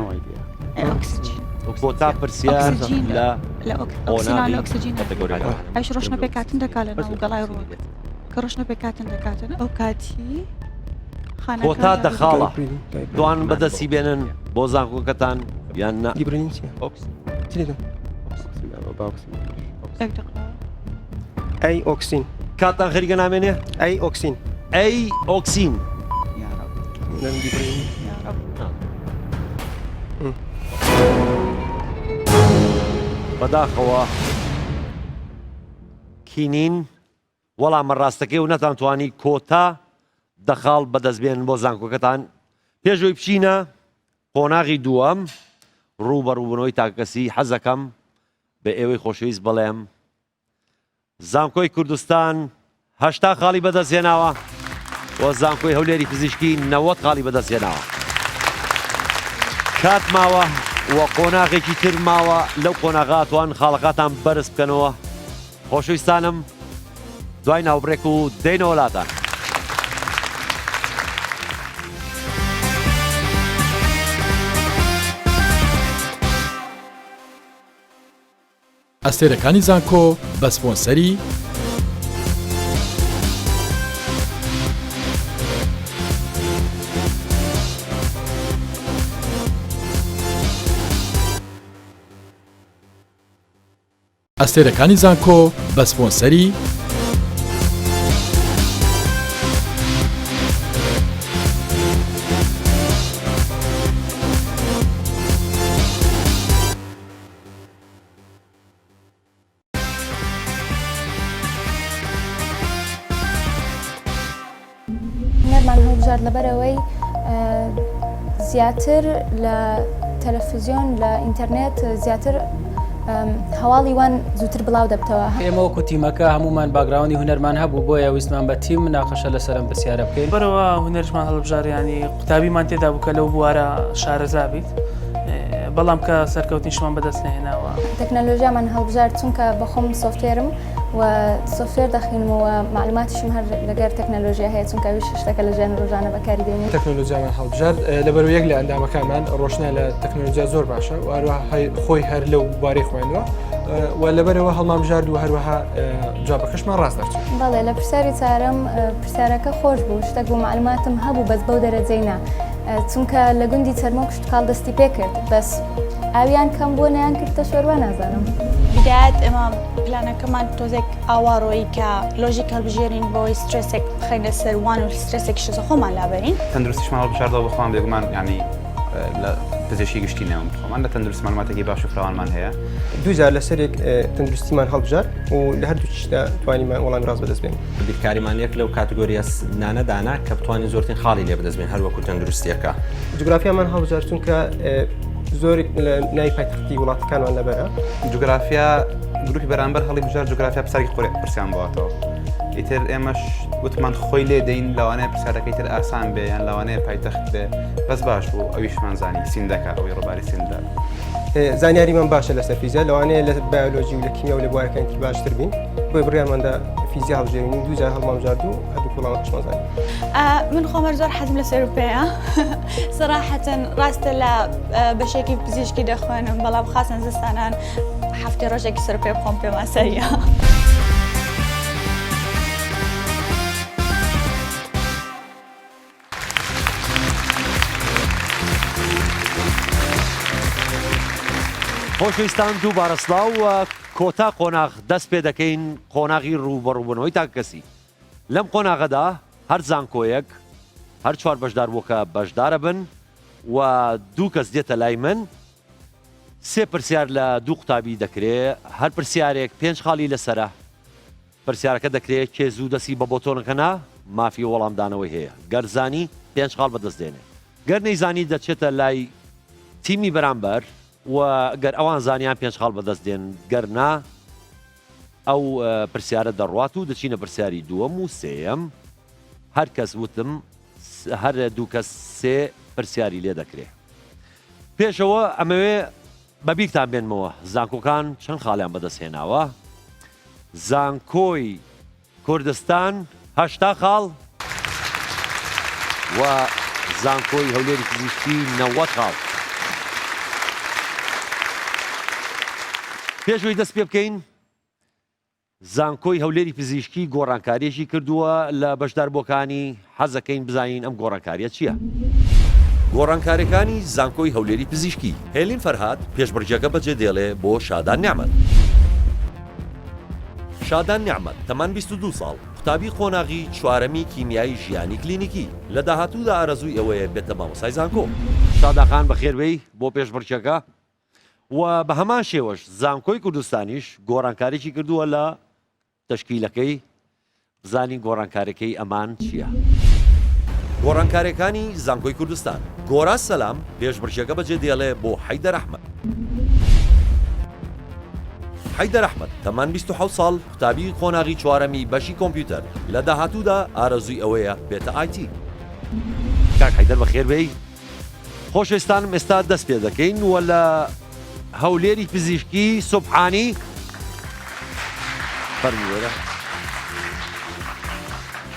بۆ تا پرسیار لە ئۆکسیجن کاتەگۆریەکە ئەش ڕۆشنە پێکاتن دەکات لە ناو گەڵای ڕووەک کە ڕۆشنە پێکاتن دەکاتن ئەو کاتی کۆتا دەخاڵە دوان بەدەستی بێنن بۆ زانکۆکەتان یان نا ئەی ئۆکسین کاتان خەریکە نامێنێ ئەی ئۆکسین ئەی ئۆکسین بەداخەوە کینین وەڵامە ڕاستەکەی و نەتانتوانی کۆتا دەخاڵ بەدەستبێن بۆ زانکۆکەتان پێشەوەی بچینە قۆناغی دووەم ڕووبەڕووبوونەوەی تاکەسی حەزەکەم بە ئێوەی خۆشەویست بڵێم زانکۆی کوردستان 80 خاڵی بەدەستهێناوە و زانکۆی هەولێری پزیشکی 90 خاڵی بەدەستهێناوە کات ماوە وە قۆناغێکی تر ماوە لەو قۆناغاتوان خاڵقاتان بەرز بکەنەوە. خۆشەویستانم دوای ناوبڕێک و دێنەوە وڵاتان. ئەستێرەکانی زانکۆ بە سپۆنسەری ئەستێرەکانی زانکۆ بە سپۆنسەری هونەرمان هەڵبژارد لەبەرەوەی زیاتر لە تەلەڤیزیۆن لە ئینتەرنێت زیاتر هەواڵی وان زووتر بڵاو دەبتەوە. ئێمە وەکو تیمەکە هەمومان باگراوندی هونەرمان هەبوو بۆیە ویستمان بە تیم مناقەشە لەسەرم پرسیارە بکەین. بەرەوە هونەرشمان هەڵبژاریانی قوتابیمان تێدا بوو کە لەو بوارە شارەزا بیت، بەڵام کە سەرکەوتنیشمان بەدەست نهێناوە. تەکنەلۆژیامان هەڵبژارد چونکە بەخۆم سۆفتێرم و سۆفتێر دەخینمەوە معلوماتیشم هەر لەگەر تەکنەلۆژیا هەیە چونکە ویش شتەکە لە ژیان ڕۆژانە بەکاری دێنین. تەکنۆلۆژیامان هەڵبژارد لەبەر یەک لە ئەندامەکانمان ڕۆشنە لە تەکنۆلۆژیا زۆر باشە و هەروەها خۆی هەر لەو بارەی خوێندووە و لەبەرەوە هەڵمامژارد و هەروەها جوابەکەشمان ڕاست دەرچوو. بەڵێ لە پرسیاری چارەم پرسیارەکە خۆش بوو، شتێک بوو معلوماتم هەبوو بەس بەو دەرەجەی نا، چونکە لە گوندی چەرمۆ کشتکاڵ دەستی پێ کرد بەس ئاویان کەم بۆ نەیان کردە شۆربە نازانم. بدايات ئێمە پلانەکەمان تۆزێک ئاواڕۆیی کە لۆژیک هەڵبژێرین بۆی سترێسێک بخەینە سەر وان و سترێسێک شەزە خۆمان لابەرین. تەندروستیشمان هەڵبژاردەوە بەخۆم بێگومان یعنی لە پزیشکی گشتی نێوم بخۆمان لە تەندروست معلوماتێکی باش و فراوانمان هەیە. دووجار لەسەرێک تەندروستیمان هەڵبژار و لە هەردوو شتە توانیمان وەڵامی ڕاست بەدەست بێنین. بیرکاریمان یەک لەو کاتگۆریە نانەدانا کە بتوانین زۆرترین خاڵی لێ بەدەست بێن هەر وەکو تەندروستیەکە. جوگرافیامان هەڵبژار چونکە زۆرێک لە ناوی پایتەختی وڵاتەکانمان لەبەرە. جوگرافیا گروپی بەرامبەر هەڵی بژار جوگرافیا پرسیارێکی پرسیان بواتەوە. ئیتر ئێمەش وتمان خۆی لێ دەین لەوانەیە پرسیارەکەی تر ئاسان بێ یان لەوانەیە پایتەخت بێ بەس باش بوو ئەویشمان زانی سیندەکە ئەوەی ڕووباری سیندا. زانیاریمان باشە لەسەر فیزیا لەوانەیە لە بایۆلۆژی و لە کیمیا و لە بوارەکانی باشتر بین بۆی بڕیارماندا فیزیا هەڵبژێرین و دووجار هەڵمامژارد و هەردوو وەڵامەکەشمان زانی. من خۆمە زۆر حەزم لە سەروپەیە سەراحەتەن ڕاستە لە بەشێکی پزیشکی دەخوێنم بەڵام خاسن زستانان هەفتی ڕۆژێکی سەروپێ بخۆم پێمان سەریە. خۆشەویستان دووبارە سڵاو و کۆتا قۆناغ دەست پێ دەکەین قۆناغی ڕووبەڕووبوونەوەی تا کەسی. لەم قۆناغەدا هەر زانکۆیەک هەر چوار بەشدار بووکە بەشدارە بن و دوو کەس دێتە لای من سێ پرسیار لە دوو قوتابی دەکرێت هەر پرسیارێک 5 خاڵی لەسرە پرسیارەکە دەکرێت کێ زوو دەستی بە بۆتۆنەکەنا مافی وەڵامدانەوەی هەیە گەرزانی 5 خاڵ بەدەست دێنێ گەر نەیزانی دەچێتە لای تیمی بەرامبەر و گەر ئەوان زانیان 5 خاڵ بەدەست دێن گەرنا ئەو پرسیارە دەڕوات و دەچینە پرسیاری دووەم و سێەم هەر کەس وتم هەر دوو کەس سێ پرسیاری لێ دەکرێت. پێشەوە ئەمەوێ بەبیرتان بێنمەوە زانکۆکان چەند خاڵیان بەدەست هێناوە. زانکۆی کوردستان 8 خاڵ و زانکۆی هەولێری پزیشکی 90 خاڵ. پێشەوەی دەست پێ بکەین زانکۆی هەولێری پزیشکی گۆڕانکاریەکی کردووە لە بەشداربووەکانی حەزەکەین بزانین ئەم گۆڕانکاریە چییە؟ گۆڕانکاریەکانی زانکۆی هەولێری پزیشکی هێلین فەرهاد پێشبڕجەکە بەجێ دێڵێ بۆ شادان نیعمەت. شادان نیعمەت تەمان 22 ساڵ قوتابی قۆناغی چوارەمی کیمیایی ژیانی کلینیکی لە داهاتوودا ئارەزووی ئەوەیە بێتە مامۆسای زانکۆ. شاداخان بەخێربەی بۆ پێشبڕجەکە و بە هەمان شێوەش زانکۆی کوردستانیش گۆڕانکارێکی کردووە لە تەشکیلەکەی بزانین گۆڕانکارەکەی ئەمان چییە؟ گۆڕانکارەکانی زانکۆی کوردستان گۆرا سەلام پێشبڕجەکە بەجێ دێڵێ بۆ حەیدەر ئەحمەد. حەیدەر ئەحمەد تەمان 27 ساڵ قوتابی قۆناغی چوارەمی بەشی کۆمپیوتەر لە داهاتوودا ئارەزووی ئەوەیە بێتە ئایتی. کاک حەیدەر بەخێربەی خۆشەویستانم ئێستا دەست پێ دەکەین وە لە هەولێری پزیشکی سوبحانی فەرمووەرە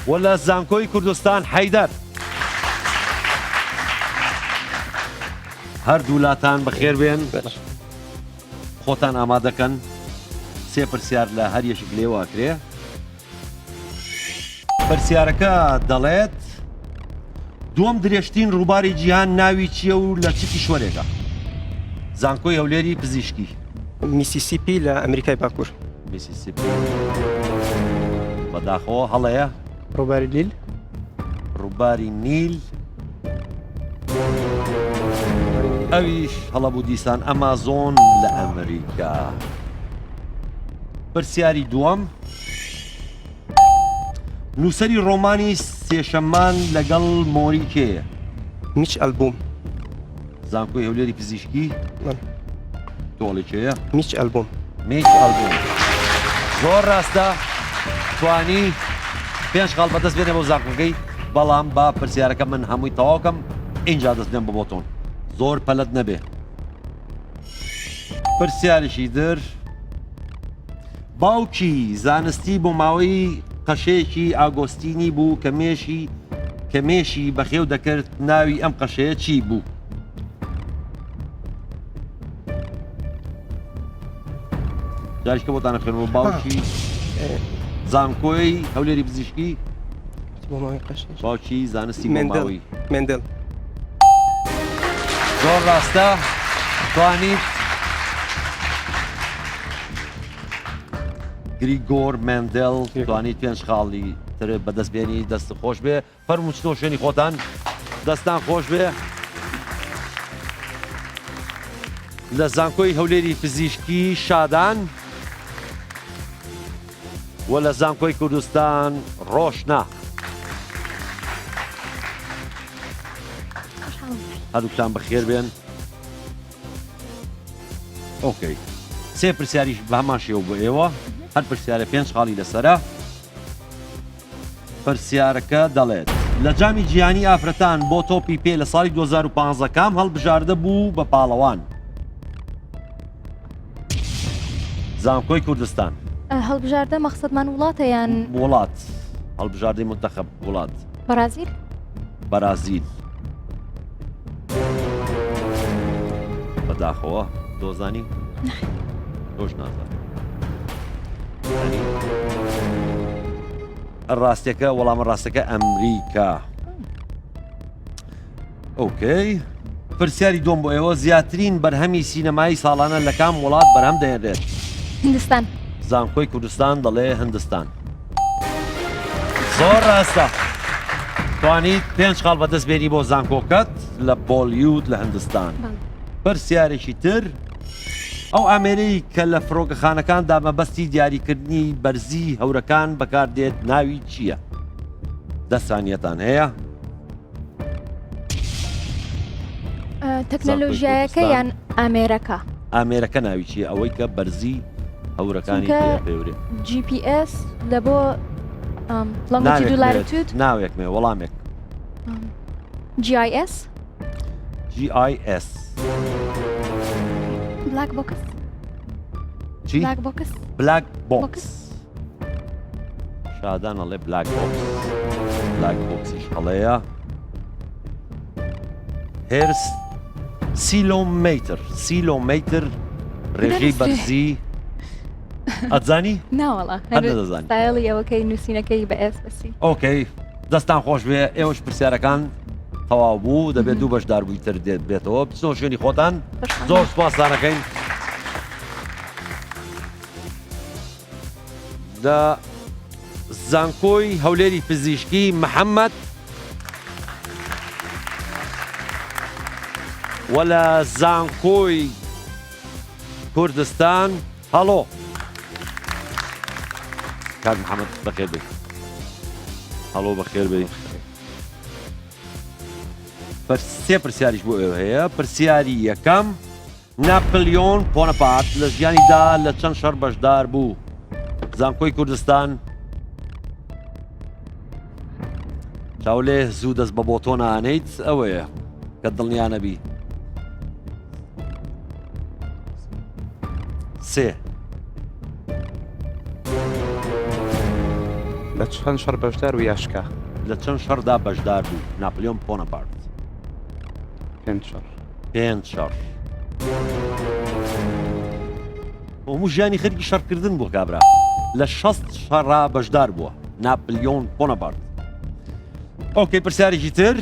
وە لە زانکۆی کوردستان حەیدەر هەردوو لاتان بەخێر بێن خۆتان ئامادەکەن سێ پرسیار لە هەر یەشێک لێواکرێ پرسیارەکە دەڵێت دووەم درێژترین ڕووباری جیهان ناوی چییە و لە چ کیشوەرێکە زانکۆی هەولێری پزیشکی میسیسیپی لە ئەمریکای باکوور میسیسیپی بەداخەوە هەڵەیە ڕووباری لیل ڕووباری نیل ئەویش هەڵەبوو دیسان ئەمازۆن لە ئەمریکا پرسیاری دووەم نووسەری ڕۆمانی سێشەممان لەگەڵ مۆری کێیە میچ ئەلبوم زانکۆی هەولێری پزیشکی تۆڵێکەیە میچ ئەلبوم میچ ئەلبوم زۆر ڕاستە توانی پێنج خاڵ بەدەست بێنێ بۆ زانکۆکەی بەڵام با پرسیارەکە من هەمووی تەواوکەم اینجا دەست بێن بۆتۆن زۆر پەلەت نەبێ پرسیارێکی در باوکی زانستی بۆ ماوەی قەشەیەکی ئاگۆستینی بوو کە مێشی بەخێو دەکرد ناوی ئەم قەشەیە چی بوو جاریشکە بۆتانە خوێنەوە باوکی زانکۆی هەولێری پزیشکی باوکی زانستی بۆ ماوەی مندل زۆر ڕاستە توانیت گریگۆر مندل توانیت پێنج خاڵی تر بەدەستبێنی دەست خۆش بێ فەرموو چتۆ شوێنی خۆتان دەستان خۆش بێ لە زانکۆی هەولێری پزیشکی شادان وە لە زانکۆی کوردستان ڕۆشنا هەردووکتان بەخێر بێن ئۆکەی سێ پرسیاریش بە هەمان شێوە بۆ ئێوە هەر پرسیارە پێنج خاڵی لەسەرە پرسیارەکە دەڵێت لە جامی جیهانی ئافرەتان بۆ تۆپی پێ لە ساڵی 2015 کام هەڵبژاردە بوو بە پاڵەوان زانکۆی کوردستان هەڵبژاردە مەقسەدمان وڵاتە یان وڵات هەڵبژاردەی منتەخەب وڵات بەرازیل بەرازیل بەداخەوە دۆزانی تۆش نازان ڕاستیەکە وەڵامە ڕاستەکە ئەمریکا ئۆکەی پرسیاری دۆم بۆ ئێوە زیاترین بەرهەمی سینەمایی ساڵانە لە کام وڵات بەرهەم دەهێنرێت هندستان زانکۆی کوردستان دەڵێ هندستان زۆر ڕاستە توانیت پێنج خاڵ بەدەست بێنی بۆ زانکۆکەت لە بۆلیوود لە هندستان پرسیارێکی تر ئەو ئامێرەی کە لە فڕۆکەخانەکاندا مەبەستی دیاریکردنی بەرزی هەورەکان بەکاردێت ناوی چییە؟ دەستانیەتان هەیە؟ تەکنەلۆژیایەکە یان ئامێرەکە؟ ئامێرەکە ناوی چییە؟ ئەوەی کە بەرزی هەورەکانی پێورێ GPS لە بۆ لەنگویج و لاتیتود ناوێک مێ وەڵامێک GIS GIS بلاک بۆکس چی؟ بلاک بۆکس بلاک بۆکس شادان ئەڵێ بلاک بۆکس بلاک بۆکسیش هەڵەیە هێرس سیلۆمەتر ڕێژەی بەرزی ئەتزانی؟ ناوەڵە ستایڵی ئەوەکەی نووسینەکەی بە ئێسپەسی ئۆکەی دەستان خۆش بێ ئێوەش پرسیارەکان تەواو بوو دەبێت دوو بەشدار بوویتر دێت بێتەوە بچنەوە شوێنی خۆتان زۆر سوپاسدانەکەین لە زانکۆی هەولێری پزیشکی محەممەد وە لە زانکۆی کوردستان هەڵۆ کاک محەممەد بەخێر بێت هەڵۆ بەخێر بێت سێ پرسیاریش بۆ ئێوە هەیە پرسیاری یەکەم ناپلیۆن بۆنەپارت لە ژیانیدا لە چەند شەڕ بەشدار بوو زانکۆی کوردستان چاولێ زوو دەست بە بۆ تۆ نانەیت ئەوەیە کە دڵنیانەبی. 3 لە چەند شەڕ بەشدار و یاشکا لە چەند شەڕدا بەشدار بوو ناپلیۆن بۆنەپارت؟ 5 شەڕ. 5 شەڕ. هەموو ژیانی خەریکی شەڕکردن بوو کابرا. لە 6 شەڕا بەشدار بووە ناپلیۆن بۆنەپارت. ئۆکەی پرسیارێکی تر،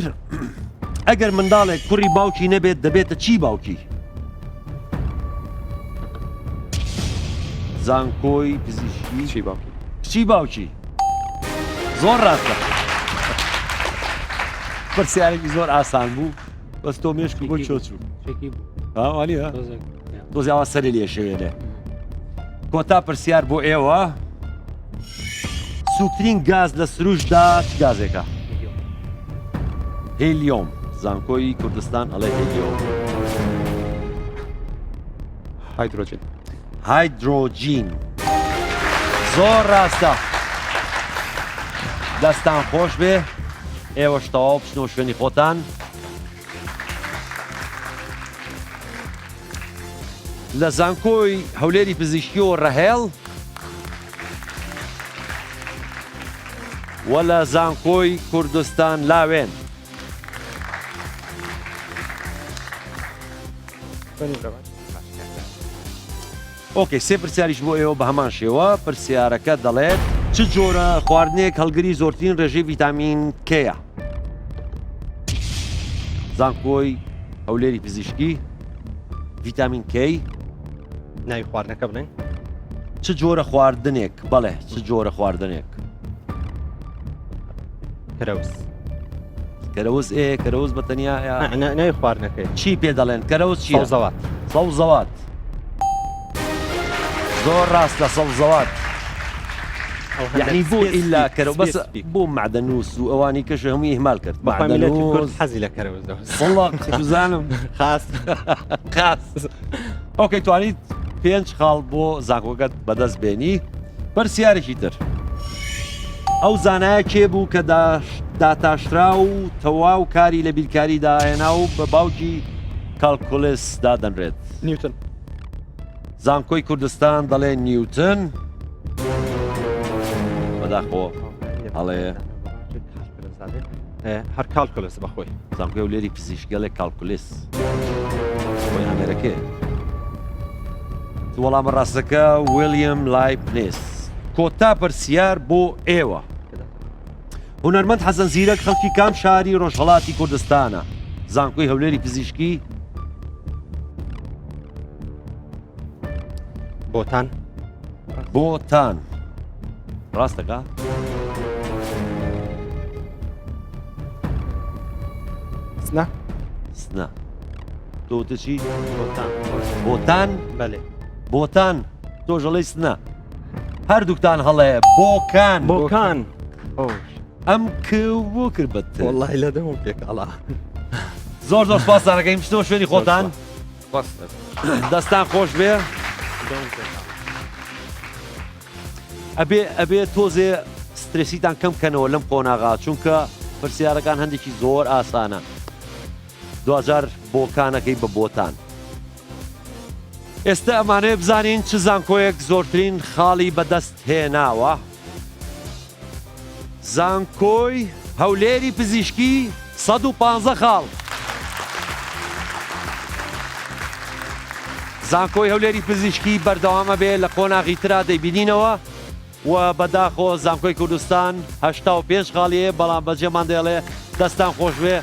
ئەگەر منداڵێک کوڕی باوکی نەبێت دەبێتە چی باوکی؟ زانکۆی پزیشکی چی باوکی؟ چی باوکی؟ زۆر ڕاستە. پرسیارێکی زۆر ئاسان بوو بەس تۆ مێشکی بۆ چۆچوو ئاوالیە دۆزیاوە سەری لێ شەوێنێ. کۆتا پرسیار بۆ ئێوە، سووکترین گاز لە سروشدا چ گازێکە؟ هێلیۆم. زانکۆی کوردستان ئەڵێ هێلیۆم. هایدرۆجین. هایدرۆجین. زۆر ڕاستە. دەستان خۆش بێ، ئێوەش تەواو بچنەوە شوێنی خۆتان. لە زانکۆی هەولێری پزیشکی و ڕەهێڵ و لە زانکۆی کوردستان لاوێن. ئۆکەی سێ پرسیاریش بۆ ئێوە بە هەمان شێوە. پرسیارەکە دەڵێت چ جۆرە خواردنێک هەڵگری زۆرترین ڕێژەی ڤیتامین کەیە؟ زانکۆی هەولێری پزیشکی ڤیتامین کەی ناوی خواردنەکە بڵێن. چ جۆرە خواردنێک؟ بەڵێ چ جۆرە خواردنێک؟ کەرەوز. کەرەوز کەرەوز بەتەنیا ناوی خواردنەکەی چی پێ دەڵێن؟ کەرەوز چیە؟ سەوزەوات. سەوزەوات. زۆر ڕاستە سەوزەوات. یعنی بۆ ئیلا کەرەوە بەس بۆ معدەنووس و ئەوانی کەش هەمووی ئیهمال کرد. معدەنووس حەزی لە کەرەوز وەڵڵا بزانم خاس. ئۆکەی توانیت 5 خاڵ بۆ زانکۆکەت بەدەست بێنی. پرسیارێکی تر، ئەو زانایە کێ بوو کە داتاشرا و تەواو کاری لە بیرکاری داهێنا و بە باوکی کالکولس دادەنرێت؟ نیوتن. زانکۆی کوردستان دەڵێ نیوتن. بەداخۆ هەڵێ هەر کالکولس بەخۆی. زانکۆی هەولێری پزیشکیڵێ کالکولس خۆی ئەمریکێ. وەڵامە ڕاستەکە ویلیام لایبنیس. کۆتا پرسیار بۆ ئێوە، هونەرمەند حەسەن زیرەک خەڵکی کام شاری ڕۆژهەڵاتی کوردستانە؟ زانکۆی هەولێری پزیشکی بۆتان. بۆتان. ڕاستەکە؟ سنە. سنە. تۆ چی؟ بۆتان. بەڵێ. بۆتان. تۆژەڵی سنە. هەردووکتان هەڵەیە بۆکان. بۆکان. ئەم بۆ کرد بەت وەڵی لە دەمە پێکاڵا. زۆر زۆر سپاسانەکەیم بچنەوە شوێنی خۆتان. دەستان خۆش بێ. ئەبێ تۆزێ سترێسیتان کەم کەنەوە لەم قۆناغا، چونکە پرسیارەکان هەندێکی زۆر ئاسانە. دوجار بۆکانەکەی بە بۆتان. ئێستا ئەمانەیە بزانین چ زانکۆیەک زۆرترین خاڵی بەدەست هێناوە. زانکۆی هەولێری پزیشکی 115 خاڵ. زانکۆی هەولێری پزیشکی بەردەوامە بێ لە قۆناغی ترا دەیبینینەوە و بەداخۆ زانکۆی کوردستان 85 خاڵیە، بەڵام بەجێمان دێڵێ دەستان خۆش بێ.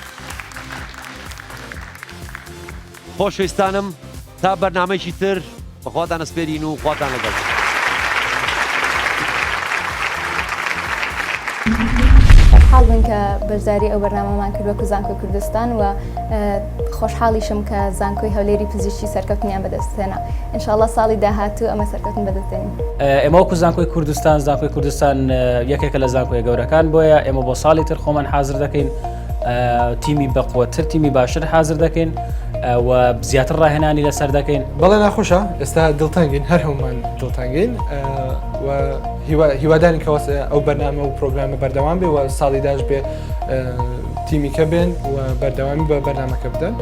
خۆشەویستانم تا بەرنامەیەکی تر بەخواتان ئەسپێرین و خواتان لەگەڵ. حاڵ بن کە بەشداری ئەو بەرنامەمان کرد وەکو زانکۆی کوردستان و خۆشحاڵیشم کە زانکۆی هەولێری پزیشکی سەرکەوتنیان بەدەستێنا. ئینشاءڵڵا ساڵی داهاتوو ئەمە سەرکەوتن بەدەستێنین. ئێمە وەکو زانکۆی کوردستان یەکێکە لە زانکۆی گەورەکان بۆیە ئێمە بۆ ساڵی تر خۆمان حاضر دەکەین، تیمی بەقوەتر تیمی باشتر حاضر دەکەین و زیاتر ڕاهێنانی لەسەر دەکەین. بەڵێ ناخۆشە ئێستا دڵتەنگین، هەر هەمومان دڵتەنگین و هیوادارین کەەوە ئەو بەرنامە و پرۆگرامە بەردەوام بێ و ساڵی داش بێ تیمیکە بێن و بەردەوامی بە بەرنامەکە بدەن.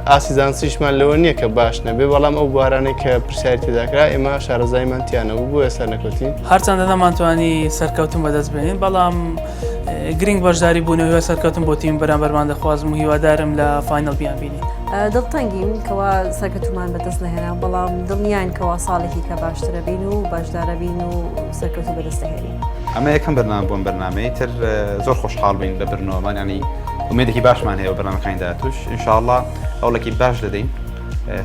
ئاسی زانستیشمان لەوە نییە کە باش نەبێ بەڵام ئەو بوارانەی کە پرسیاری تێداکرا ئێمە شارەزایمان تیانەوە بۆ ئێستا نەکەوتین. هەرچەندە نەمانتوانی سەرکەوتن بەدەست بێنین بەڵام گرنگ بەشداری بوونەوە سەرکەوتن بۆ تیم بەرامبەرمان دەخوازم و هیوادارم لە فاینەڵ بیان بینی. دڵتەنگین کەوا سەرکەوتومان بەدەست نەهێنا بەڵام دڵنیان کەوا ساڵێکی کە باشترە بین و باشدارە بین و سەرکەوتو بەدەستەهێنین. ئەمە یەکەم بەرنامە بۆم بەرنامەی تر زۆر خۆشحاڵ بین بە برنەوەمان ینی ومێدێکی باشمان هەیە و بەرنامەکانی داهاتووش ئینشاءڵڵا هەوڵێکی باش دەدەین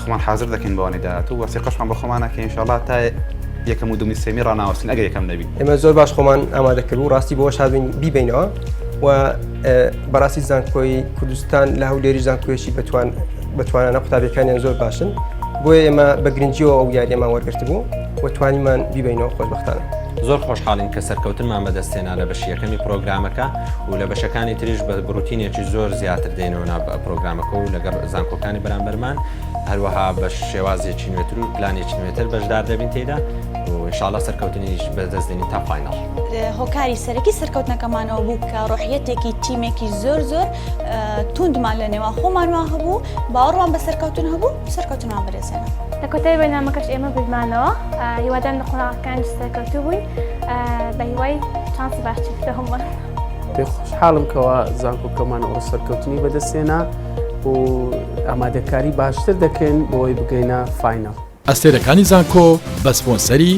خۆمان حاضر دەکەین بەوانەی داهاتوو وەسیقەشمان بۆ خۆمانەکە ئینشاءڵڵا تا یەکەم و دومی سێمی ڕناوەستین ئەگەر یەکەم نەبین. ئێمە زۆر باش خۆمان ئامادەکرد و ڕاستی بۆ شابین بیبینەوە و بەڕاستی زانکۆی کوردستان لە هەولێری زانکۆیەکی بەتوانانە قوتابیەکانیان زۆر باشن بۆیە ئێمە بە گرنگیەوە ئەو یاریەمان وەرگرت بوو و توانیمان بیبینەوە خۆشبەختانە. زۆر خۆشحاڵین کە سەرکەوتنمان بەدەستێنا لە بەشی یەکەمی پرۆگرامەکە و لە بەشەکانی تریش بە بروتینێکی زۆر زیاتر دێنەوە ناو پرۆگرامەکە و لەگەڵ زانکۆکانی بەرامبەرمان هەروەها بە شێوازێکی نوێتر و پلانێکی نوێتر بەشدار دەبین تێدا و ئینشاءڵڵا سەرکەوتنیش بەدەستێنین تا فاینەڵ. هۆکاری سەرەکی سەرکەوتنەکەمانەوە بوو کە ڕۆحیەتێکی تیمێکی زۆر توندمان لە نێوان خۆمانوان هەبوو باوەڕمان بە سەرکەوتن هەبوو سەرکەوتنمان بەدەستێنا. لە کۆتای بەرنامەکەش ئێمە بردمانەوە هیوادارم لە قۆناغەکانی سەرکەوتوو بووین بە هیوای چانسی باشتر لە هەمووان. پێ خۆشحاڵم کەەوە زانکۆکەمان ئەو سەرکەوتنی بەدەستێنا و ئامادەکاری باشتر دەکەین بۆی بگەینە فاینەڵ. ئەستێرەکانی زانکۆ بە سپۆنسەری